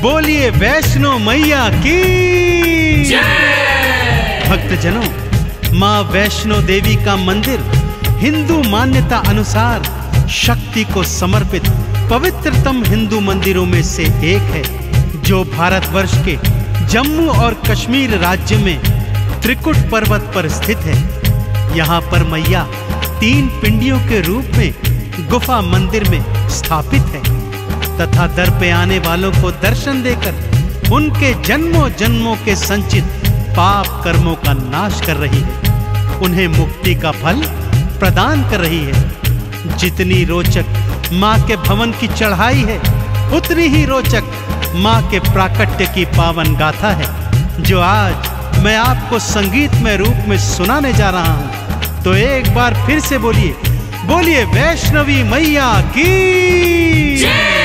बोलिए वैष्णो मैया की जय। भक्तजनों, माँ वैष्णो देवी का मंदिर हिंदू मान्यता अनुसार शक्ति को समर्पित पवित्रतम हिंदू मंदिरों में से एक है, जो भारतवर्ष के जम्मू और कश्मीर राज्य में त्रिकुट पर्वत पर स्थित है। यहाँ पर मैया 3 पिंडियों के रूप में गुफा मंदिर में स्थापित है तथा दर पे आने वालों को दर्शन देकर उनके जन्मों जन्मों के संचित पाप कर्मों का नाश कर रही है, उन्हें मुक्ति का फल प्रदान कर रही है। जितनी रोचक माँ के भवन की चढ़ाई है, उतनी ही रोचक माँ के प्राकट्य की पावन गाथा है, जो आज मैं आपको संगीतमय रूप में सुनाने जा रहा हूँ। तो एक बार फिर से बोलिए, बोलिए वैष्णवी मैया की जय।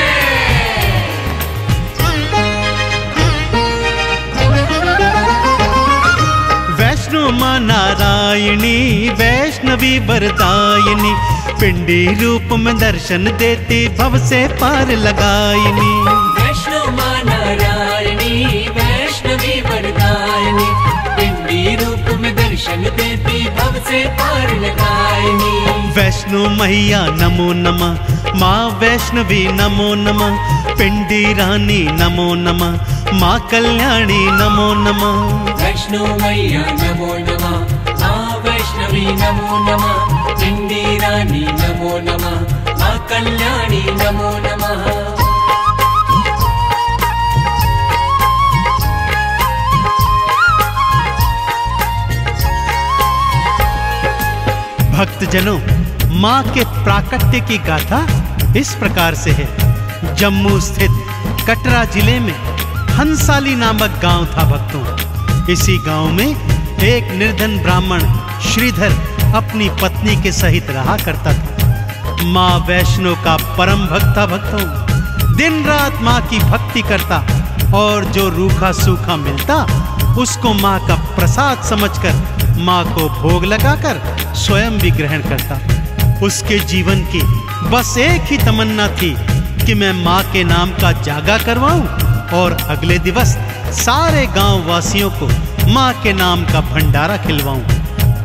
वैष्णो माँ नारायणी वैष्णवी वरदायिनी, पिंडी रूप में दर्शन देती भव से पार लगायिनी। वैष्णो माँ नारायणी वैष्णवी वरदायिनी, पिंडी रूप में दर्शन देती भव से पार लगायिनी। वैष्णो मैया नमो नमः, माँ वैष्णवी नमो नमः, पिंडी रानी नमो नमः, माँ कल्याणी नमो नमः। वैष्णो मैया नमो नमः, माँ वैष्णवी नमो नमः, पिंडी रानी नमो नमः, माँ कल्याणी नमो नमः। भक्तजनों, माँ के प्राकट्य की गाथा इस प्रकार से है। जम्मू स्थित कटरा जिले में हंसाली नामक गांव था भक्तों। इसी गांव में एक निर्धन ब्राह्मण श्रीधर अपनी पत्नी के सहित रहा करता था। माँ वैष्णो का परम भक्त था भक्तों। दिन रात माँ की भक्ति करता और जो रूखा सूखा मिलता उसको माँ का प्रसाद समझकर माँ को भोग लगाकर स्वयं भी ग्रहण करता। उसके जीवन की बस एक ही तमन्ना थी कि मैं माँ के नाम का जागा करवाऊं और अगले दिवस सारे गांव वासियों को माँ के नाम का भंडारा खिलवाऊं।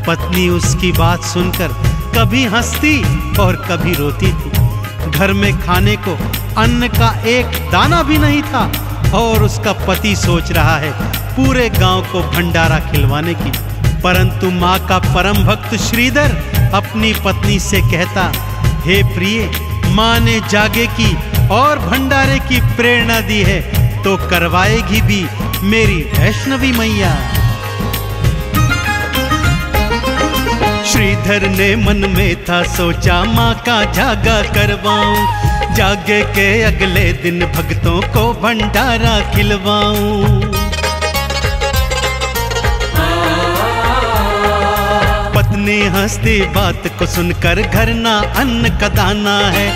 पत्नी उसकी बात सुनकर कभी हंसती और कभी रोती थी। घर में खाने को अन्न का एक दाना भी नहीं था और उसका पति सोच रहा है पूरे गांव को भंडारा खिलवाने की। परंतु माँ का परम भक्त श्रीधर अपनी पत्नी से कहता, हे प्रिय, माँ ने जागे की और भंडारे की प्रेरणा दी है तो करवाएगी भी मेरी वैष्णवी मैया। श्रीधर ने मन में था सोचा माँ का जागा करवाऊं, जागे के अगले दिन भक्तों को भंडारा खिलवाऊं। पत्नी हंसती बात को सुनकर घर ना अन्न का दाना है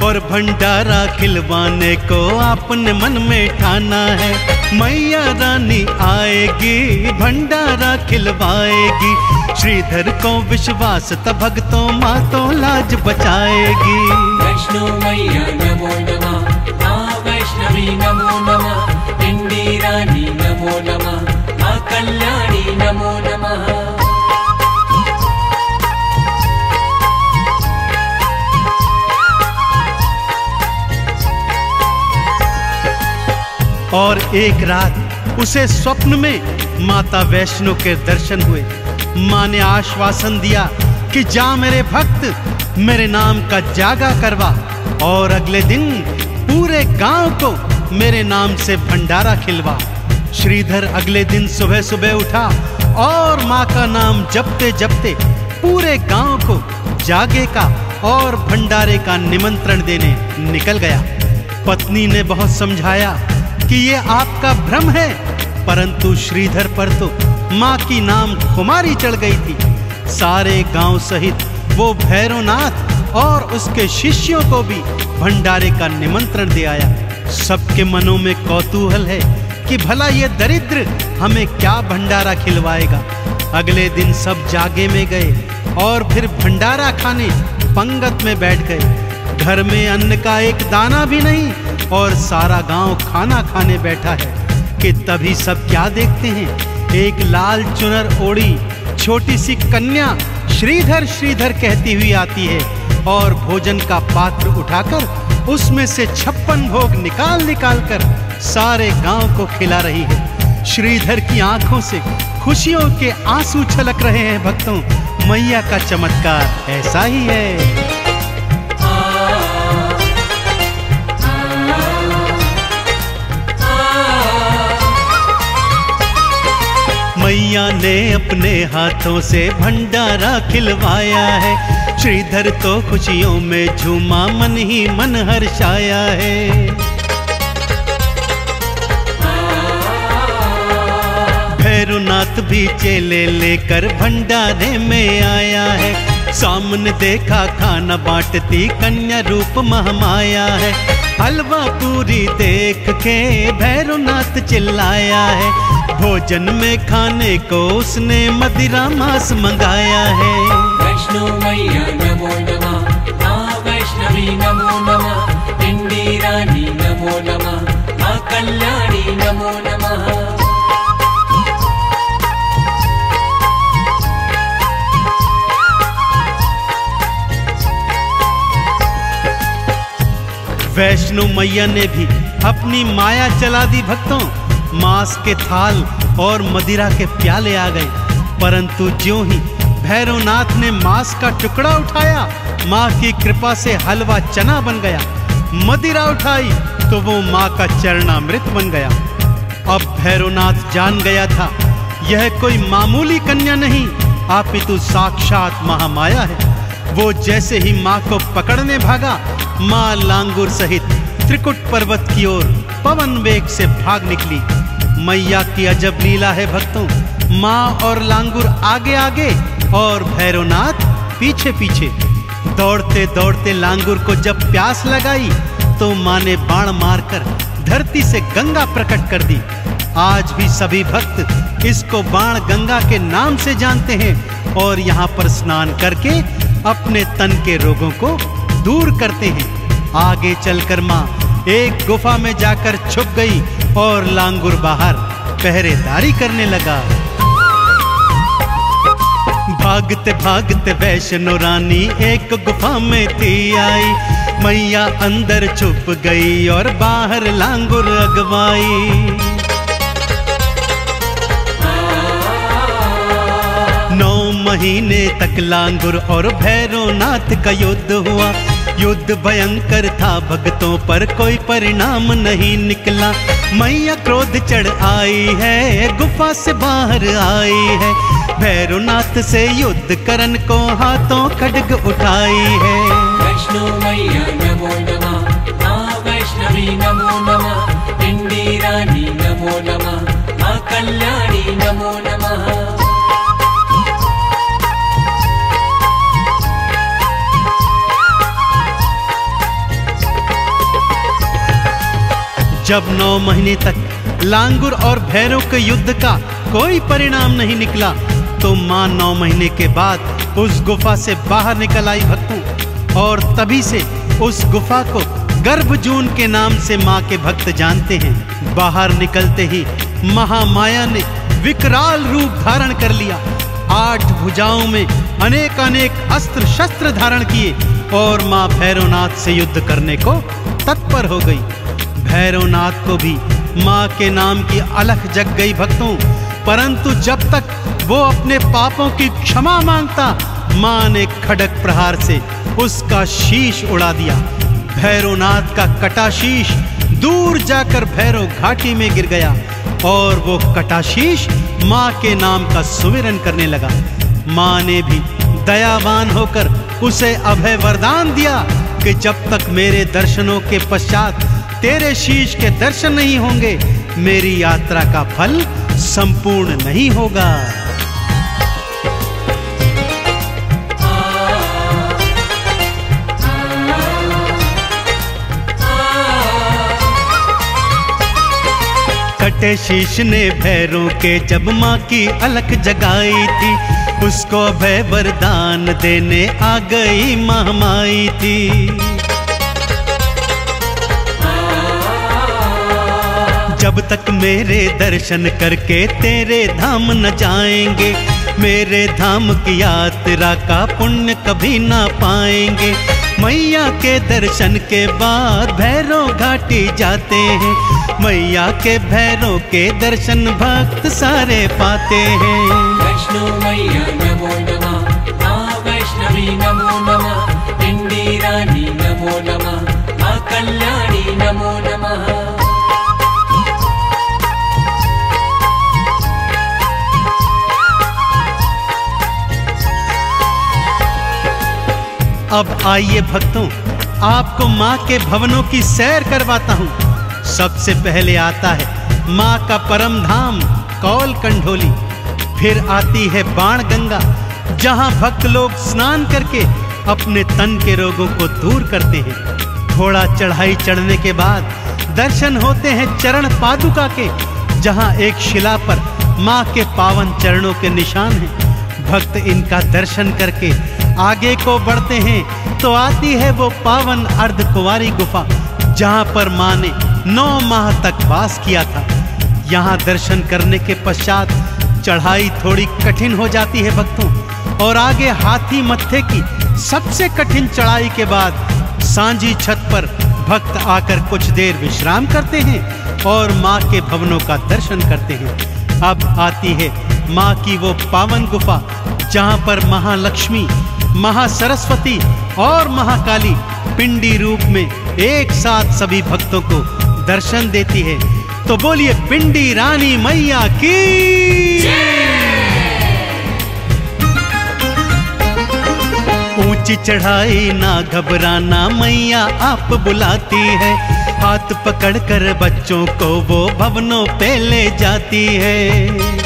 और भंडारा खिलवाने को आपने मन में ठाना है। मैया रानी आएगी भंडारा खिलवाएगी, श्रीधर को विश्वास था भक्तों माँ तो लाज बचाएगी। वैष्णो मैया नमो नमः, माँ वैष्णवी नमो नमः, पिंडी रानी नमो नमः, माँ कल्याणी नमो नमः। और एक रात उसे स्वप्न में माता वैष्णो के दर्शन हुए। माँ ने आश्वासन दिया कि जा मेरे भक्त, मेरे नाम का जागा करवा और अगले दिन पूरे गांव को मेरे नाम से भंडारा खिलवा। श्रीधर अगले दिन सुबह सुबह उठा और माँ का नाम जपते जपते पूरे गांव को जागे का और भंडारे का निमंत्रण देने निकल गया। पत्नी ने बहुत समझाया कि ये आपका भ्रम है, परंतु श्रीधर पर तो माँ की नाम खुमारी चढ़ गई थी। सारे गांव सहित वो भैरवनाथ और उसके शिष्यों को भी भंडारे का निमंत्रण दे आया। सबके मनों में कौतूहल है कि भला ये दरिद्र हमें क्या भंडारा खिलवाएगा। अगले दिन सब जागे में गए और फिर भंडारा खाने पंगत में बैठ गए। घर में अन्न का एक दाना भी नहीं और सारा गांव खाना खाने बैठा है कि तभी सब क्या देखते हैं, एक लाल चुनर ओढ़ी छोटी सी कन्या श्रीधर श्रीधर कहती हुई आती है और भोजन का पात्र उठाकर उसमें से 56 भोग निकाल निकाल कर सारे गांव को खिला रही है। श्रीधर की आंखों से खुशियों के आंसू छलक रहे हैं। भक्तों, मैया का चमत्कार ऐसा ही है। मैया ने अपने हाथों से भंडारा खिलवाया है। श्रीधर तो खुशियों में झूमा, मन ही मन हर्षाया है। भैरवनाथ भी चेले लेकर भंडारे में आया है। सामने देखा खाना बांटती कन्या रूप महामाया है। हलवा पूरी देख के भैरवनाथ चिल्लाया है। भोजन में खाने को उसने मदिरा मांस मंगाया है। वैष्णो मैया नमो नमः, माँ वैष्णवी नमो नमः, पिंडी रानी नमो नमः, माँ कल्याणी नमो नमः। वैष्णो मैया ने भी अपनी माया चला दी। भक्तों, मांस के थाल और मदिरा के प्याले आ गए, परंतु ज्यों ही भैरवनाथ ने मांस का टुकड़ा उठाया, माँ की कृपा से हलवा चना बन गया। मदिरा उठाई तो वो माँ का चरणामृत बन गया। अब भैरवनाथ जान गया था यह कोई मामूली कन्या नहीं, अपितु साक्षात महामाया है। वो जैसे ही माँ को पकड़ने भागा, माँ लांगुर सहित त्रिकुट पर्वत की ओर पवन वेग से भाग निकली। मैया की अजब लीला है भक्तों। माँ और लांगुर आगे आगे और भैरवनाथ पीछे पीछे। दौड़ते दौड़ते लांगुर को जब प्यास लगाई तो माँ ने बाण मारकर धरती से गंगा प्रकट कर दी। आज भी सभी भक्त इसको बाण गंगा के नाम से जानते हैं और यहाँ पर स्नान करके अपने तन के रोगों को दूर करते हैं। आगे चलकर माँ एक गुफा में जाकर छुप गई और लांगुर बाहर पहरेदारी करने लगा। भागते भागते वैष्णो रानी एक गुफा में थी आई। मैया अंदर छुप गई और बाहर लांगुर अगवाई। 9 महीने तक लांगुर और भैरवनाथ का युद्ध हुआ। युद्ध भयंकर था, भक्तों पर कोई परिणाम नहीं निकला। मैया क्रोध चढ़ आई है, गुफा से बाहर आई है। भैरवनाथ से युद्ध करन को हाथों खड्ग उठाई है। वैष्णो मैया नमो नमः, माँ वैष्णवी नमो नमः, पिंडी रानी नमो नमः, माँ कल्याणी नमो नमः। जब 9 महीने तक लांगुर और भैरव के युद्ध का कोई परिणाम नहीं निकला तो माँ 9 महीने के बाद उस गुफा से बाहर निकल आई भक्तों। और तभी से उस गुफा को गर्भजून के नाम से माँ के भक्त जानते हैं। बाहर निकलते ही महामाया ने विकराल रूप धारण कर लिया। 8 भुजाओं में अनेक अनेक अस्त्र शस्त्र धारण किए और माँ भैरवनाथ से युद्ध करने को तत्पर हो गई। भैरवनाथ को भी माँ के नाम की अलख जग गई भक्तों, परंतु जब तक वो अपने पापों की क्षमा मांगता, माँ ने खड्ग प्रहार से उसका शीश उड़ा दिया। भैरवनाथ का कटा शीश दूर जाकर भैरव घाटी में गिर गया और वो कटा शीश माँ के नाम का सुमिरन करने लगा। माँ ने भी दयावान होकर उसे अभय वरदान दिया कि जब तक मेरे दर्शनों के पश्चात तेरे शीश के दर्शन नहीं होंगे, मेरी यात्रा का फल संपूर्ण नहीं होगा। कटे शीश ने भैरों के जब माँ की अलख जगाई थी, उसको अभय वरदान देने आ गई महामाई थी। जब तक मेरे दर्शन करके तेरे धाम न जाएंगे, मेरे धाम की यात्रा का पुण्य कभी ना पाएंगे। मैया के दर्शन के बाद भैरव घाटी जाते हैं, मैया के भैरव के दर्शन भक्त सारे पाते हैं। वैष्णो मैया नमो नमः, माँ वैष्णवी नमो नमः, पिंडी रानी नमो नमः, माँ कल्याणी नमो नमः। अब आइए भक्तों, आपको माँ के भवनों की सैर करवाता हूँ। सबसे पहले आता है माँ का परम धाम कौल कंढोली, फिर आती है बाण गंगा, जहाँ भक्त लोग स्नान करके अपने तन के रोगों को दूर करते हैं। थोड़ा चढ़ाई चढ़ने के बाद दर्शन होते हैं चरण पादुका के, जहाँ एक शिला पर माँ के पावन चरणों के निशान हैं। भक्त इनका दर्शन करके आगे को बढ़ते हैं तो आती है वो पावन अर्धकुंवारी गुफा, जहाँ पर माँ ने 9 माह तक वास किया था। यहाँ दर्शन करने के पश्चात चढ़ाई थोड़ी कठिन हो जाती है भक्तों, और आगे हाथी मत्थे की सबसे कठिन चढ़ाई के बाद सांझी छत पर भक्त आकर कुछ देर विश्राम करते हैं और माँ के भवनों का दर्शन करते हैं। अब आती है माँ की वो पावन गुफा, जहाँ पर महालक्ष्मी, महासरस्वती और महाकाली पिंडी रूप में एक साथ सभी भक्तों को दर्शन देती है। तो बोलिए पिंडी रानी मैया की। ऊंची चढ़ाई ना घबराना, मैया आप बुलाती है, हाथ पकड़कर बच्चों को वो भवनों पे ले जाती है।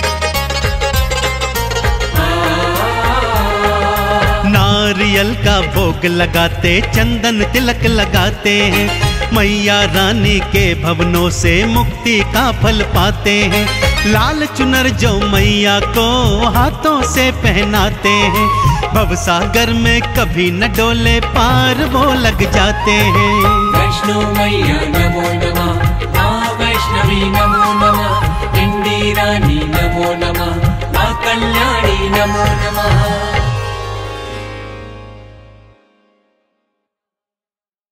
नारियल का भोग लगाते, चंदन तिलक लगाते हैं, मैया रानी के भवनों से मुक्ति का फल पाते हैं। लाल चुनर जो मैया को हाथों से पहनाते हैं, भवसागर में कभी न डोले पार वो लग जाते हैं। वैष्णो मैया नमो नमः, माँ वैष्णवी नमो नमः, पिंडी रानी नमो नमः, माँ कल्याणी नमो नमः।